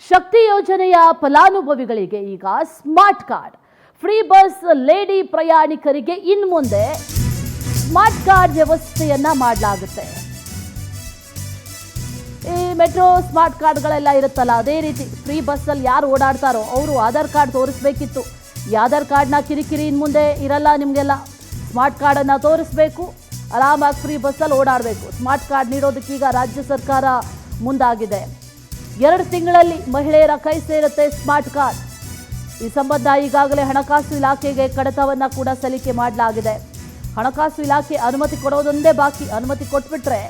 ಶಕ್ತಿ ಯೋಜನೆಯ ಫಲಾನುಭವಿಗಳಿಗೆ ಈಗ smart card free bus lady ಪ್ರಯಾಣಿಕರಿಗೆ ಇನ್ನು ಮುಂದೆ ಸ್ಮಾರ್ಟ್ ಕಾರ್ಡ್ ವ್ಯವಸ್ಥೆಯನ್ನ ಮಾಡಲಾಗುತ್ತೆ. ಈ ಮೆಟ್ರೋ ಸ್ಮಾರ್ಟ್ ಕಾರ್ಡ್ಗಳೆಲ್ಲ ಇರುತ್ತಲ್ಲ, ಅದೇ ರೀತಿ ಫ್ರೀ ಬಸ್ಸಲ್ಲಿ ಯಾರು ಓಡಾಡ್ತಾರೋ ಅವರು ಆಧಾರ್ ಕಾರ್ಡ್ ತೋರಿಸ್ಬೇಕಿತ್ತು. ಈ ಆಧಾರ್ ಕಾರ್ಡ್ನ ಕಿರಿಕಿರಿ ಇನ್ನು ಮುಂದೆ ಇರಲ್ಲ. ನಿಮಗೆಲ್ಲ ಸ್ಮಾರ್ಟ್ ಕಾರ್ಡನ್ನು ತೋರಿಸ್ಬೇಕು, ಆರಾಮಾಗಿ ಫ್ರೀ ಬಸ್ಸಲ್ಲಿ ಓಡಾಡಬೇಕು. ಸ್ಮಾರ್ಟ್ ಕಾರ್ಡ್ ನೀಡೋದಕ್ಕೀಗ ರಾಜ್ಯ ಸರ್ಕಾರ ಮುಂದಾಗಿದೆ. 2 ತಿಂಗಳಲ್ಲಿ ಮಹಿಳೆಯರ ಕೈ ಸೇರುತ್ತೆ ಸ್ಮಾರ್ಟ್ ಕಾರ್ಡ್. ಈ ಸಂಬಂಧ ಈಗಾಗಲೇ ಹಣಕಾಸು ಇಲಾಖೆಗೆ ಕಡತವನ್ನು ಕೂಡ ಸಲ್ಲಿಕೆ ಮಾಡಲಾಗಿದೆ. ಹಣಕಾಸು ಇಲಾಖೆ ಅನುಮತಿ ಕೊಡೋದೊಂದೇ ಬಾಕಿ. ಅನುಮತಿ ಕೊಟ್ಬಿಟ್ರೆ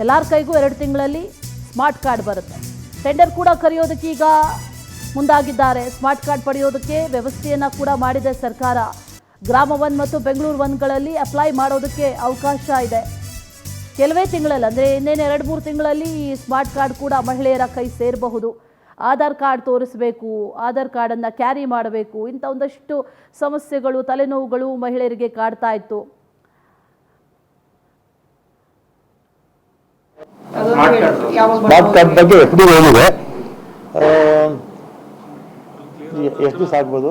ಎಲ್ಲರ ಕೈಗೂ 2 ತಿಂಗಳಲ್ಲಿ ಸ್ಮಾರ್ಟ್ ಕಾರ್ಡ್ ಬರುತ್ತೆ. ಟೆಂಡರ್ ಕೂಡ ಕರೆಯೋದಕ್ಕೆ ಈಗ ಮುಂದಾಗಿದ್ದಾರೆ. ಸ್ಮಾರ್ಟ್ ಕಾರ್ಡ್ ಪಡೆಯೋದಕ್ಕೆ ವ್ಯವಸ್ಥೆಯನ್ನು ಕೂಡ ಮಾಡಿದೆ ಸರ್ಕಾರ. ಗ್ರಾಮ 1 ಮತ್ತು ಬೆಂಗಳೂರು 1ಗಳಲ್ಲಿ ಅಪ್ಲೈ ಮಾಡೋದಕ್ಕೆ ಅವಕಾಶ ಇದೆ. ಕೆಲವೇ ತಿಂಗಳಲ್ಲಿ, ಅಂದರೆ ಇನ್ನೇನು 2-3 ತಿಂಗಳಲ್ಲಿ ಈ ಸ್ಮಾರ್ಟ್ ಕಾರ್ಡ್ ಕೂಡ ಮಹಿಳೆಯರ ಕೈ ಸೇರಬಹುದು. ಆಧಾರ್ ಕಾರ್ಡ್ ತೋರಿಸಬೇಕು, ಆಧಾರ್ ಕಾರ್ಡನ್ನು ಕ್ಯಾರಿ ಮಾಡಬೇಕು, ಇಂಥ ಒಂದಷ್ಟು ಸಮಸ್ಯೆಗಳು, ತಲೆನೋವುಗಳು ಮಹಿಳೆಯರಿಗೆ ಕಾಡ್ತಾ ಇತ್ತು. ಸ್ಮಾರ್ಟ್ ಕಾರ್ಡ್ ಬಗ್ಗೆ FD ಏನಿದೆ, ಎಷ್ಟು ದಿವಸ ಆಗ್ಬೋದು?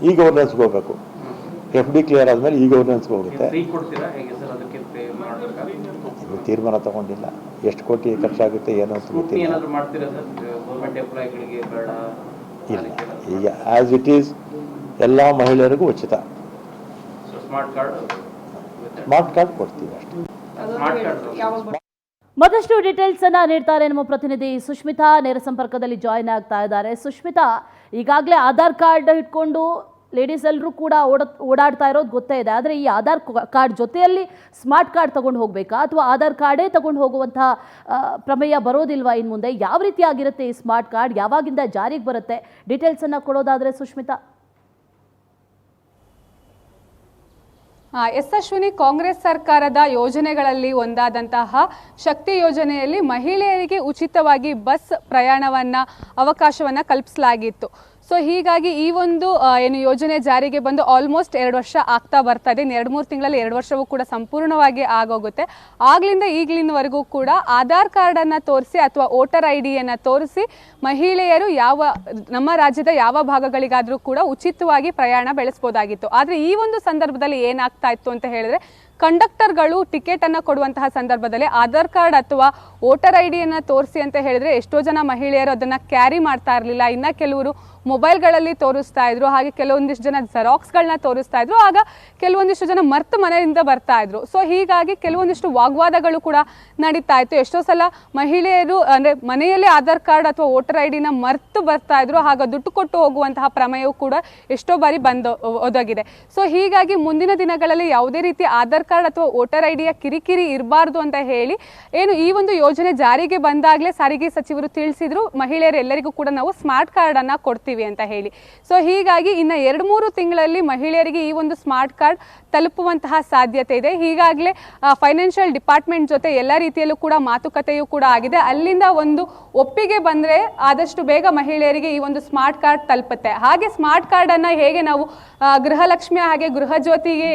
ಈ ಗವರ್ನೆನ್ಸ್ಗೆ ಹೋಗ್ಬೇಕು. FD ಕ್ಲಿಯರ್ ಆದಮೇಲೆ ಈ ಗವರ್ನೆನ್ಸ್ಗೆ ಹೋಗುತ್ತೆ. ತೀರ್ಮಾನ ತಗೊಂಡಿಲ್ಲ. ಎಷ್ಟು ಕೋಟಿ ಖರ್ಚಾಗುತ್ತೆ ಏನೋ ಅಂತ ಗೊತ್ತಿಲ್ಲ. ಇಲ್ಲ, ಈಗ ಆಸ್ ಇಟ್ ಈಸ್ ಎಲ್ಲ ಮಹಿಳೆಯರಿಗೂ ಉಚಿತ ಸ್ಮಾರ್ಟ್ ಕಾರ್ಡ್ ಕೊಡ್ತೀವಿ ಅಷ್ಟೇ. ಮತ್ತಷ್ಟು ಡೀಟೇಲ್ಸ್ ಅನ್ನ ನೀಡ್ತಾರೆ ನಮ್ಮ ಪ್ರತಿನಿಧಿ ಸುಷ್ಮಿತಾ. ನೇರ ಸಂಪರ್ಕದಲ್ಲಿ ಜಾಯಿನ್ ಆಗ್ತಾ ಇದ್ದಾರೆ. ಸುಷ್ಮಿತಾ, ಈಗಾಗಲೇ ಆಧಾರ್ ಕಾರ್ಡ್ ಇಟ್ಕೊಂಡು ಲೇಡೀಸ್ ಎಲ್ಲರೂ ಕೂಡ ಓಡಾಡ್ತಾ ಇರೋದು ಗೊತ್ತೇ ಇದೆ. ಆದರೆ ಈ ಆಧಾರ್ ಕಾರ್ಡ್ ಜೊತೆಯಲ್ಲಿ ಸ್ಮಾರ್ಟ್ ಕಾರ್ಡ್ ತಗೊಂಡು ಹೋಗಬೇಕಾ, ಅಥವಾ ಆಧಾರ್ ಕಾರ್ಡೇ ತಗೊಂಡು ಹೋಗುವಂತಹ ಪ್ರಮೇಯ ಬರೋದಿಲ್ವಾ ಇನ್ನು ಮುಂದೆ? ಯಾವ ರೀತಿ ಆಗಿರುತ್ತೆ ಈ ಸ್ಮಾರ್ಟ್ ಕಾರ್ಡ್? ಯಾವಾಗಿಂದ ಜಾರಿಗೆ ಬರುತ್ತೆ? ಡೀಟೇಲ್ಸನ್ನು ಕೊಡೋದಾದರೆ ಸುಷ್ಮಿತಾ. ಅಶ್ವಿನಿ, ಕಾಂಗ್ರೆಸ್ ಸರ್ಕಾರದ ಯೋಜನೆಗಳಲ್ಲಿ ಒಂದಾದಂತಹ ಶಕ್ತಿ ಯೋಜನೆಯಲ್ಲಿ ಮಹಿಳೆಯರಿಗೆ ಉಚಿತವಾಗಿ ಬಸ್ ಪ್ರಯಾಣವನ್ನ ಅವಕಾಶವನ್ನ ಕಲ್ಪಿಸಲಾಗಿತ್ತು. ಸೊ ಹೀಗಾಗಿ ಈ ಒಂದು ಏನು ಯೋಜನೆ ಜಾರಿಗೆ ಬಂದು ಆಲ್ಮೋಸ್ಟ್ 2 ವರ್ಷ ಆಗ್ತಾ ಬರ್ತಾ ಇದೆ. 2-3 ತಿಂಗಳಲ್ಲಿ 2 ವರ್ಷವೂ ಕೂಡ ಸಂಪೂರ್ಣವಾಗಿ ಆಗೋಗುತ್ತೆ. ಆಗ್ಲಿಂದ ಈಗಲಿನವರೆಗೂ ಕೂಡ ಆಧಾರ್ ಕಾರ್ಡನ್ನು ತೋರಿಸಿ ಅಥವಾ ವೋಟರ್ ID ತೋರಿಸಿ ಮಹಿಳೆಯರು ನಮ್ಮ ರಾಜ್ಯದ ಯಾವ ಭಾಗಗಳಿಗಾದರೂ ಕೂಡ ಉಚಿತವಾಗಿ ಪ್ರಯಾಣ ಬೆಳೆಸ್ಬೋದಾಗಿತ್ತು. ಆದರೆ ಈ ಒಂದು ಸಂದರ್ಭದಲ್ಲಿ ಏನಾಗ್ತಾ ಇತ್ತು ಅಂತ ಹೇಳಿದ್ರೆ, ಕಂಡಕ್ಟರ್ಗಳು ಟಿಕೆಟ್ ಅನ್ನು ಕೊಡುವಂತಹ ಸಂದರ್ಭದಲ್ಲಿ ಆಧಾರ್ ಕಾರ್ಡ್ ಅಥವಾ ವೋಟರ್ ID ತೋರಿಸಿ ಅಂತ ಹೇಳಿದ್ರೆ ಎಷ್ಟೋ ಜನ ಮಹಿಳೆಯರು ಅದನ್ನ ಕ್ಯಾರಿ ಮಾಡ್ತಾ ಇರಲಿಲ್ಲ. ಇನ್ನ ಕೆಲವರು ಮೊಬೈಲ್ಗಳಲ್ಲಿ ತೋರಿಸ್ತಾ ಇದ್ರು, ಹಾಗೆ ಕೆಲವೊಂದಿಷ್ಟು ಜನ ಜೆರಾಕ್ಸ್ಗಳನ್ನ ತೋರಿಸ್ತಾ ಇದ್ರು. ಆಗ ಕೆಲವೊಂದಿಷ್ಟು ಜನ ಮರ್ತು ಮನೆಯಿಂದ ಬರ್ತಾ ಇದ್ರು. ಸೊ ಹೀಗಾಗಿ ಕೆಲವೊಂದಿಷ್ಟು ವಾಗ್ವಾದಗಳು ಕೂಡ ನಡೀತಾ ಇತ್ತು. ಎಷ್ಟೋ ಸಲ ಮಹಿಳೆಯರು ಅಂದ್ರೆ ಮನೆಯಲ್ಲೇ ಆಧಾರ್ ಕಾರ್ಡ್ ಅಥವಾ ವೋಟರ್ ID ಮರ್ತು ಬರ್ತಾ ಇದ್ರು. ಆಗ ದುಡ್ಡು ಕೊಟ್ಟು ಹೋಗುವಂತಹ ಪ್ರಮೇಯವು ಕೂಡ ಎಷ್ಟೋ ಬಾರಿ ಒದಗಿದೆ. ಸೊ ಹೀಗಾಗಿ ಮುಂದಿನ ದಿನಗಳಲ್ಲಿ ಯಾವುದೇ ರೀತಿ ಆಧಾರ್ ಕಾರ್ಡ್ ಅಥವಾ ವೋಟರ್ ID ಕಿರಿಕಿರಿ ಇರಬಾರ್ದು ಅಂತ ಹೇಳಿ ಈ ಒಂದು ಯೋಜನೆ ಜಾರಿಗೆ ಬಂದಾಗಲೇ ಸಾರಿಗೆ ಸಚಿವರು ತಿಳಿಸಿದ್ರು, ಮಹಿಳೆಯರೆಲ್ಲರಿಗೂ ಕೂಡ ನಾವು ಸ್ಮಾರ್ಟ್ ಕಾರ್ಡ್ ಅನ್ನ ಕೊಡ್ತೀವಿ ಅಂತ ಹೇಳಿ. ಸೊ ಹೀಗಾಗಿ ಇನ್ನು 2-3 ತಿಂಗಳಲ್ಲಿ ಮಹಿಳೆಯರಿಗೆ ಈ ಒಂದು ಸ್ಮಾರ್ಟ್ ಕಾರ್ಡ್ ತಲುಪುವಂತಹ ಸಾಧ್ಯತೆ ಇದೆ. ಹೀಗಾಗಲೇ ಫೈನಾನ್ಷಿಯಲ್ ಡಿಪಾರ್ಟ್ಮೆಂಟ್ ಜೊತೆ ಎಲ್ಲ ರೀತಿಯಲ್ಲೂ ಕೂಡ ಮಾತುಕತೆಯೂ ಕೂಡ ಆಗಿದೆ. ಅಲ್ಲಿಂದ ಒಂದು ಒಪ್ಪಿಗೆ ಬಂದರೆ ಆದಷ್ಟು ಬೇಗ ಮಹಿಳೆಯರಿಗೆ ಈ ಒಂದು ಸ್ಮಾರ್ಟ್ ಕಾರ್ಡ್ ತಲುಪುತ್ತೆ. ಹಾಗೆ ಸ್ಮಾರ್ಟ್ ಕಾರ್ಡ್ ಅನ್ನ ಹೇಗೆ ನಾವು ಗೃಹಲಕ್ಷ್ಮಿ ಹಾಗೆ ಗೃಹ ಜ್ಯೋತಿಗೆ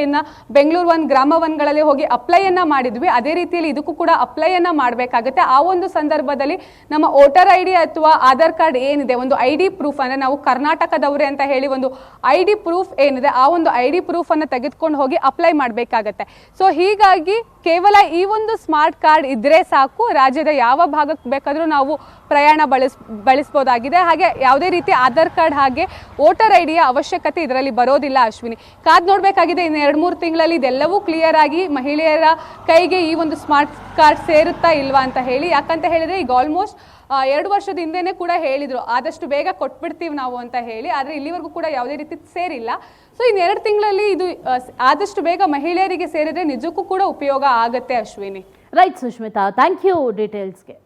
ಬೆಂಗಳೂರು 1 ಗ್ರಾಮ 1ಗಳಲ್ಲಿ ಹೋಗಿ ಅಪ್ಲೈಯನ್ನ ಮಾಡಿದ್ವಿ, ಅದೇ ರೀತಿಯಲ್ಲಿ ಇದಕ್ಕೂ ಕೂಡ ಅಪ್ಲೈಯನ್ನ ಮಾಡಬೇಕಾಗುತ್ತೆ. ಆ ಒಂದು ಸಂದರ್ಭದಲ್ಲಿ ನಮ್ಮ ವೋಟರ್ ID ಅಥವಾ ಆಧಾರ್ ಕಾರ್ಡ್ ಏನಿದೆ, ಒಂದು ID ಪ್ರೂಫ್, ಅಂದ್ರೆ ನಾವು ಕರ್ನಾಟಕದವರೇ ಅಂತ ಹೇಳಿ ಒಂದು ID ಪ್ರೂಫ್ ಏನಿದೆ, ಆ ಒಂದು ID ಪ್ರೂಫ್ ಅನ್ನು ತೆಗೆದುಕೊಂಡು ಹೋಗಿ ಅಪ್ಲೈ ಮಾಡಬೇಕಾಗತ್ತೆ. ಸೊ ಹೀಗಾಗಿ ಕೇವಲ ಈ ಒಂದು ಸ್ಮಾರ್ಟ್ ಕಾರ್ಡ್ ಇದ್ರೆ ಸಾಕು, ರಾಜ್ಯದ ಯಾವ ಭಾಗಕ್ಕೆ ಬೇಕಾದರೂ ನಾವು ಪ್ರಯಾಣ ಬಳಸಬಹುದಾಗಿದೆ. ಹಾಗೆ ಯಾವುದೇ ರೀತಿ ಆಧಾರ್ ಕಾರ್ಡ್ ಹಾಗೆ ವೋಟರ್ ID ಅವಶ್ಯಕತೆ ಇದರಲ್ಲಿ ಬರೋದಿಲ್ಲ. ಅಶ್ವಿನಿ, ಕಾದ್ ನೋಡ್ಬೇಕಾಗಿದೆ ಇನ್ನು 2-3 ತಿಂಗಳಲ್ಲಿ ಇದೆಲ್ಲವೂ ಕ್ಲಿಯರ್ ಆಗಿ ಮಹಿಳೆಯರ ಕೈಗೆ ಈ ಒಂದು ಸ್ಮಾರ್ಟ್ ಕಾರ್ಡ್ ಸೇರುತ್ತಾ ಇಲ್ವಾ ಅಂತ ಹೇಳಿ. ಯಾಕಂತ ಹೇಳಿದ್ರೆ ಈಗ ಆಲ್ಮೋಸ್ಟ್ 2 ವರ್ಷದ ಹಿಂದೆನೆ ಕೂಡ ಹೇಳಿದ್ರು ಆದಷ್ಟು ಬೇಗ ಕೊಟ್ಬಿಡ್ತೀವಿ ನಾವು ಅಂತ ಹೇಳಿ. ಆದರೆ ಇಲ್ಲಿವರೆಗೂ ಕೂಡ ಯಾವುದೇ ರೀತಿ ಸೇರಿಲ್ಲ. ಸೊ ಇನ್ನು 2 ತಿಂಗಳಲ್ಲಿ ಇದು ಆದಷ್ಟು ಬೇಗ ಮಹಿಳೆಯರಿಗೆ ಸೇರಿದ್ರೆ ನಿಜಕ್ಕೂ ಕೂಡ ಉಪಯೋಗ ಆಗತ್ತೆ Ashwini. Right Sushmita, thank you ಡೀಟೇಲ್ಸ್ಗೆ.